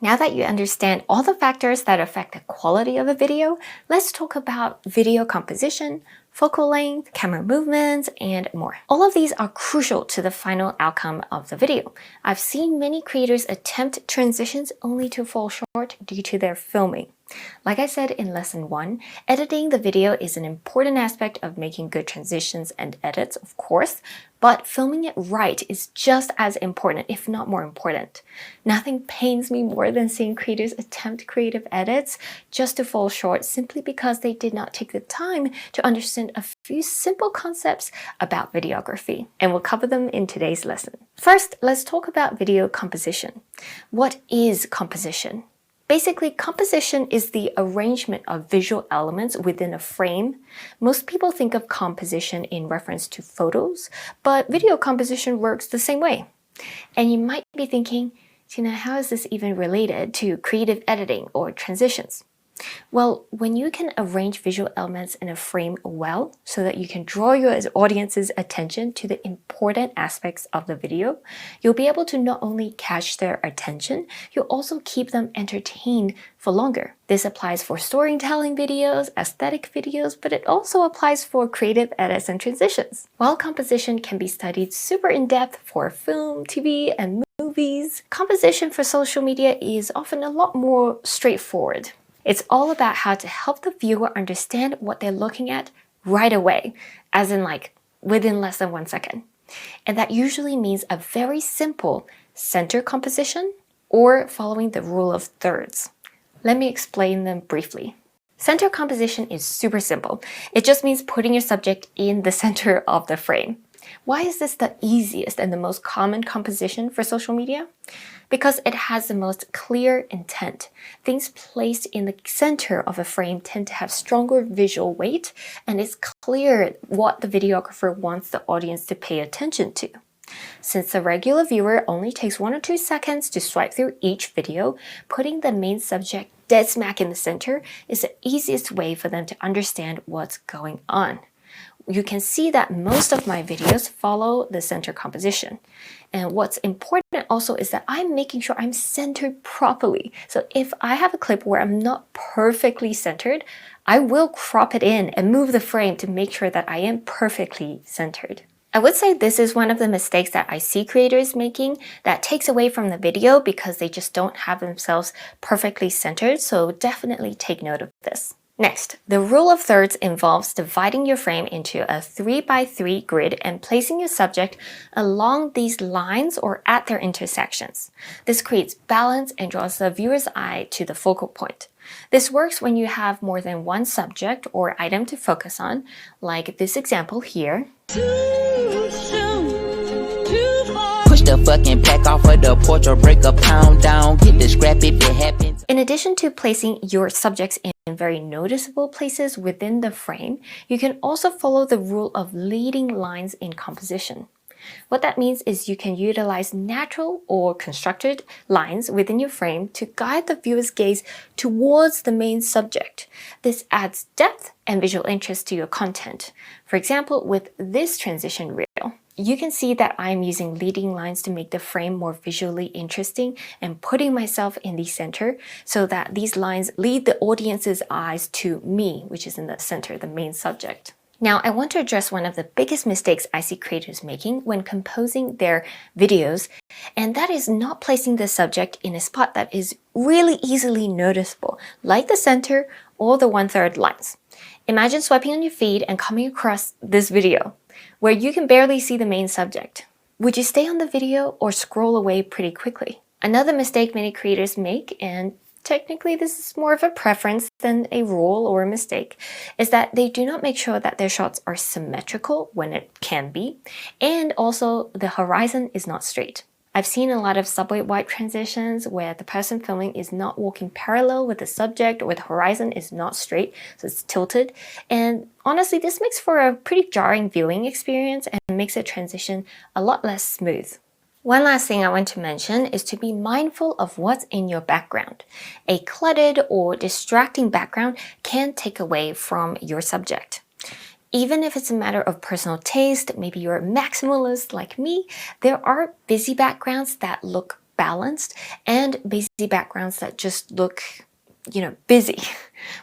Now that you understand all the factors that affect the quality of a video, let's talk about video composition, focal length, camera movements, and more. All of these are crucial to the final outcome of the video. I've seen many creators attempt transitions only to fall short due to their filming. Like I said in lesson 1, editing the video is an important aspect of making good transitions and edits, of course, but filming it right is just as important, if not more important. Nothing pains me more than seeing creators attempt creative edits just to fall short simply because they did not take the time to understand a few simple concepts about videography, and we'll cover them in today's lesson. First, let's talk about video composition. What is composition? Basically, composition is the arrangement of visual elements within a frame. Most people think of composition in reference to photos, but video composition works the same way. And you might be thinking, Tina, how is this even related to creative editing or transitions? Well, when you can arrange visual elements in a frame well so that you can draw your audience's attention to the important aspects of the video, you'll be able to not only catch their attention, you'll also keep them entertained for longer. This applies for storytelling videos, aesthetic videos, but it also applies for creative edits and transitions. While composition can be studied super in-depth for film, TV, and movies, composition for social media is often a lot more straightforward. It's all about how to help the viewer understand what they're looking at right away, as in within less than 1 second. And that usually means a very simple center composition or following the rule of thirds. Let me explain them briefly. Center composition is super simple. It just means putting your subject in the center of the frame. Why is this the easiest and the most common composition for social media? Because it has the most clear intent. Things placed in the center of a frame tend to have stronger visual weight, and it's clear what the videographer wants the audience to pay attention to. Since the regular viewer only takes 1 or 2 seconds to swipe through each video, putting the main subject dead smack in the center is the easiest way for them to understand what's going on. You can see that most of my videos follow the center composition. And what's important also is that I'm making sure I'm centered properly. So if I have a clip where I'm not perfectly centered, I will crop it in and move the frame to make sure that I am perfectly centered. I would say this is one of the mistakes that I see creators making that takes away from the video because they just don't have themselves perfectly centered, so definitely take note of this. Next, the rule of thirds involves dividing your frame into a 3x3 grid and placing your subject along these lines or at their intersections. This creates balance and draws the viewer's eye to the focal point. This works when you have more than one subject or item to focus on, like this example here. The fucking pack off of the porch or break a pound down, get the scrap if it happens. In addition to placing your subjects in very noticeable places within the frame, you can also follow the rule of leading lines in composition. What that means is you can utilize natural or constructed lines within your frame to guide the viewer's gaze towards the main subject. This adds depth and visual interest to your content. For example, with this transition reel, you can see that I'm using leading lines to make the frame more visually interesting and putting myself in the center so that these lines lead the audience's eyes to me, which is in the center, the main subject. Now, I want to address one of the biggest mistakes I see creators making when composing their videos, and that is not placing the subject in a spot that is really easily noticeable, like the center or the 1/3 lines. Imagine swiping on your feed and coming across this video, where you can barely see the main subject. Would you stay on the video or scroll away pretty quickly? Another mistake many creators make, and technically this is more of a preference than a rule or a mistake, is that they do not make sure that their shots are symmetrical when it can be, and also the horizon is not straight. I've seen a lot of subway wipe transitions where the person filming is not walking parallel with the subject or the horizon is not straight, so it's tilted. And honestly, this makes for a pretty jarring viewing experience and makes a transition a lot less smooth. One last thing I want to mention is to be mindful of what's in your background. A cluttered or distracting background can take away from your subject. Even if it's a matter of personal taste, maybe you're a maximalist like me, there are busy backgrounds that look balanced and busy backgrounds that just look busy.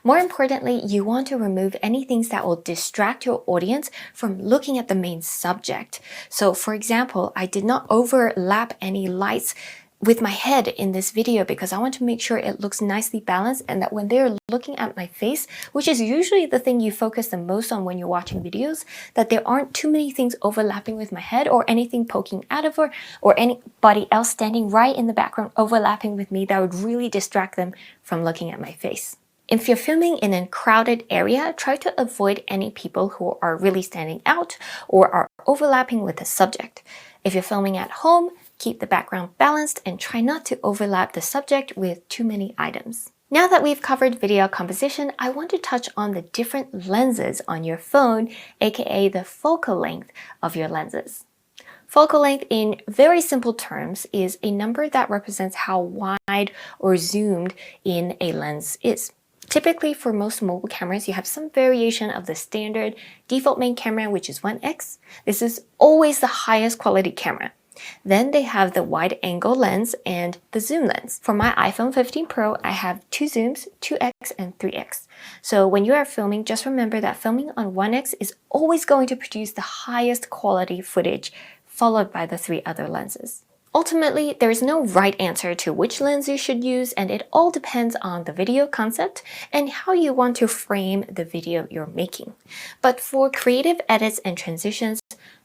More importantly, you want to remove any things that will distract your audience from looking at the main subject. So for example, I did not overlap any lights with my head in this video because I want to make sure it looks nicely balanced and that when they're looking at my face, which is usually the thing you focus the most on when you're watching videos, that there aren't too many things overlapping with my head or anything poking out of her or anybody else standing right in the background overlapping with me that would really distract them from looking at my face. If you're filming in a crowded area, try to avoid any people who are really standing out or are overlapping with the subject. If you're filming at home, keep the background balanced and try not to overlap the subject with too many items. Now that we've covered video composition, I want to touch on the different lenses on your phone, aka the focal length of your lenses. Focal length in very simple terms is a number that represents how wide or zoomed in a lens is. Typically, for most mobile cameras, you have some variation of the standard default main camera, which is 1x. This is always the highest quality camera. Then they have the wide angle lens and the zoom lens. For my iPhone 15 Pro, I have two zooms, 2x and 3x. So when you are filming, just remember that filming on 1x is always going to produce the highest quality footage, followed by the three other lenses. Ultimately, there is no right answer to which lens you should use, and it all depends on the video concept and how you want to frame the video you're making. But for creative edits and transitions,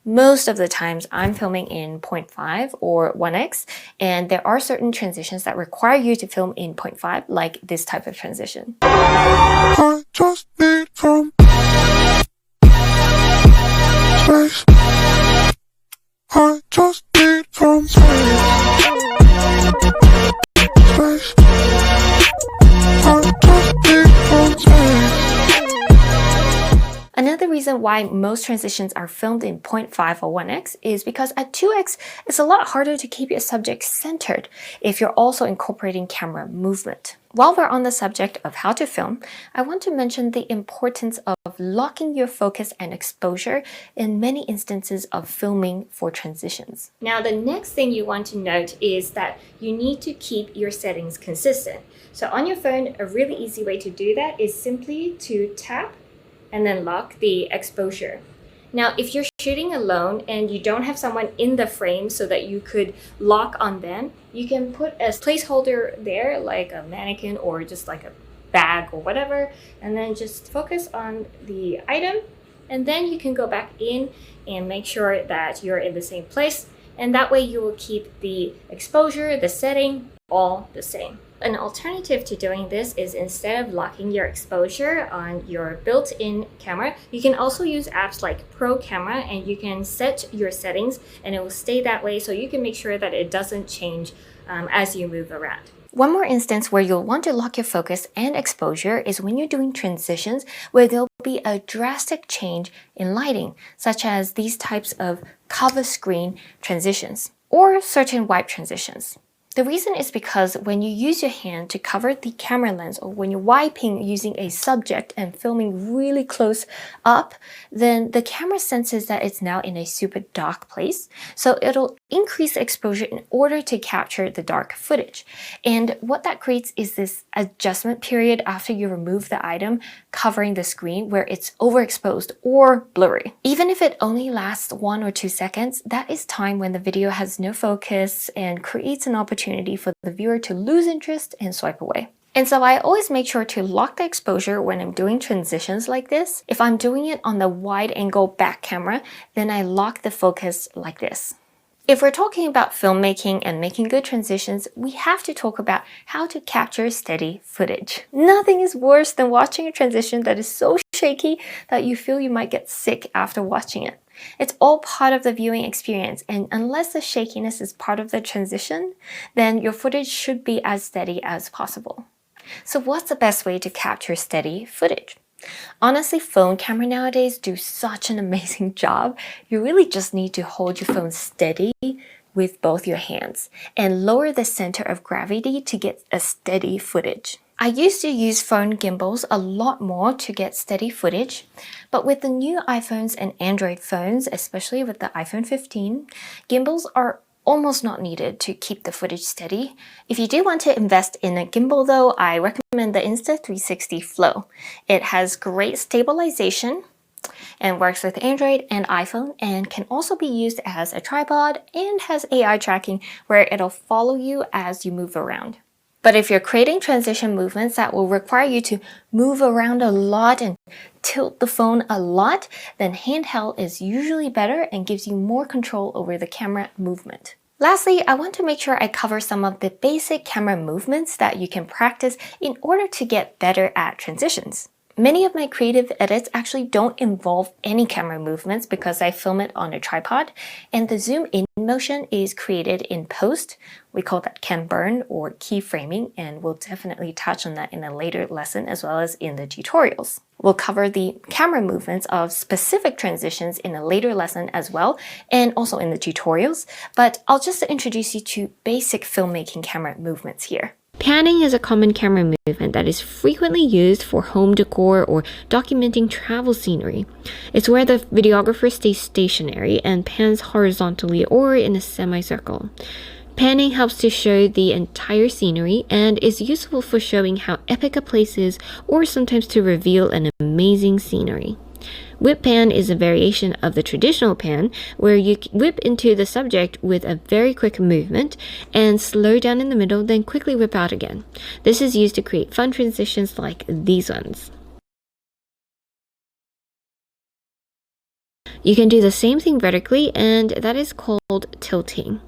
most of the times I'm filming in 0.5 or 1x, and there are certain transitions that require you to film in 0.5, like this type of transition. I just need some space. I just need some space. I just need some space. Another reason why most transitions are filmed in 0.5 or 1x is because at 2x, it's a lot harder to keep your subject centered if you're also incorporating camera movement. While we're on the subject of how to film, I want to mention the importance of locking your focus and exposure in many instances of filming for transitions. Now, the next thing you want to note is that you need to keep your settings consistent. So on your phone, a really easy way to do that is simply to tap and then lock the exposure. Now, if you're shooting alone and you don't have someone in the frame so that you could lock on them, you can put a placeholder there, like a mannequin or just like a bag or whatever, and then just focus on the item, and then you can go back in and make sure that you're in the same place, and that way you will keep the exposure, the setting, all the same. An alternative to doing this is instead of locking your exposure on your built-in camera, you can also use apps like Pro Camera, and you can set your settings and it will stay that way, so you can make sure that it doesn't change as you move around. One more instance where you'll want to lock your focus and exposure is when you're doing transitions where there'll be a drastic change in lighting, such as these types of cover screen transitions or certain wipe transitions. The reason is because when you use your hand to cover the camera lens, or when you're wiping using a subject and filming really close up, then the camera senses that it's now in a super dark place. So it'll increase exposure in order to capture the dark footage. And what that creates is this adjustment period after you remove the item covering the screen where it's overexposed or blurry. Even if it only lasts 1 or 2 seconds, that is time when the video has no focus and creates an opportunity for the viewer to lose interest and swipe away. And so I always make sure to lock the exposure when I'm doing transitions like this. If I'm doing it on the wide angle back camera, then I lock the focus like this. If we're talking about filmmaking and making good transitions, we have to talk about how to capture steady footage. Nothing is worse than watching a transition that is so shaky that you feel you might get sick after watching it. It's all part of the viewing experience, and unless the shakiness is part of the transition, then your footage should be as steady as possible. So what's the best way to capture steady footage? Honestly, phone camera nowadays do such an amazing job. You really just need to hold your phone steady with both your hands and lower the center of gravity to get a steady footage. I used to use phone gimbals a lot more to get steady footage, but with the new iPhones and Android phones, especially with the iPhone 15, gimbals are almost not needed to keep the footage steady. If you do want to invest in a gimbal though, I recommend the Insta360 Flow. It has great stabilization and works with Android and iPhone and can also be used as a tripod and has AI tracking where it'll follow you as you move around. But if you're creating transition movements that will require you to move around a lot and tilt the phone a lot, then handheld is usually better and gives you more control over the camera movement. Lastly, I want to make sure I cover some of the basic camera movements that you can practice in order to get better at transitions. Many of my creative edits actually don't involve any camera movements because I film it on a tripod, and the zoom in motion is created in post. We call that cam burn or keyframing, and we'll definitely touch on that in a later lesson as well as in the tutorials. We'll cover the camera movements of specific transitions in a later lesson as well, and also in the tutorials, but I'll just introduce you to basic filmmaking camera movements here. Panning is a common camera movement that is frequently used for home decor or documenting travel scenery. It's where the videographer stays stationary and pans horizontally or in a semicircle. Panning helps to show the entire scenery and is useful for showing how epic a place is or sometimes to reveal an amazing scenery. Whip pan is a variation of the traditional pan where you whip into the subject with a very quick movement and slow down in the middle, then quickly whip out again. This is used to create fun transitions like these ones. You can do the same thing vertically, and that is called tilting.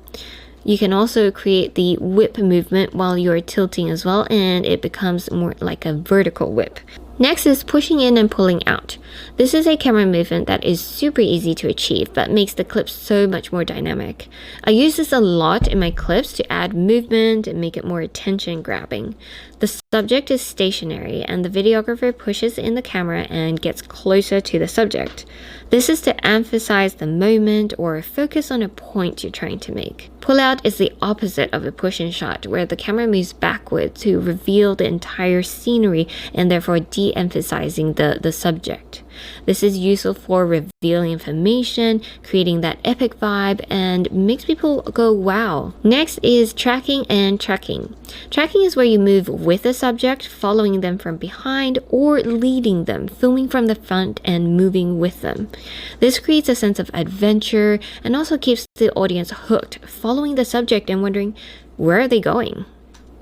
You can also create the whip movement while you're tilting as well, and it becomes more like a vertical whip. Next is pushing in and pulling out. This is a camera movement that is super easy to achieve but makes the clips so much more dynamic. I use this a lot in my clips to add movement and make it more attention grabbing. The subject is stationary and the videographer pushes in the camera and gets closer to the subject. This is to emphasize the moment or focus on a point you're trying to make. Pull out is the opposite of a push-in shot where the camera moves backward to reveal the entire scenery and therefore de-emphasizing the subject. This is useful for revealing information, creating that epic vibe, and makes people go wow. Next is tracking and tracking. Tracking is where you move with the subject, following them from behind or leading them, filming from the front and moving with them. This creates a sense of adventure and also keeps the audience hooked, following the subject and wondering, where are they going?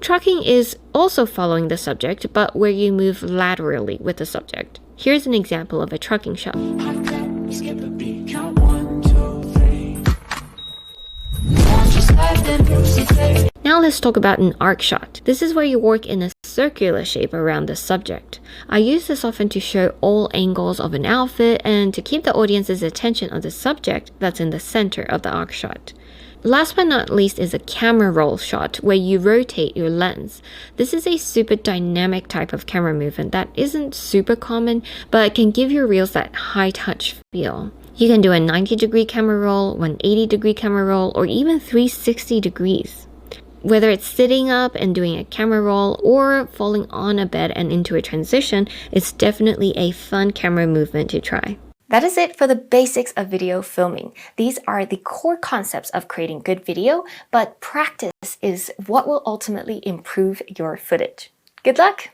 Tracking is also following the subject, but where you move laterally with the subject. Here's an example of a tracking shot. Now let's talk about an arc shot. This is where you work in a circular shape around the subject. I use this often to show all angles of an outfit and to keep the audience's attention on the subject that's in the center of the arc shot. Last but not least is a camera roll shot where you rotate your lens. This is a super dynamic type of camera movement that isn't super common, but can give your reels that high touch feel. You can do a 90-degree camera roll, 180-degree camera roll, or even 360 degrees. Whether it's sitting up and doing a camera roll or falling on a bed and into a transition, it's definitely a fun camera movement to try. That is it for the basics of video filming. These are the core concepts of creating good video, but practice is what will ultimately improve your footage. Good luck!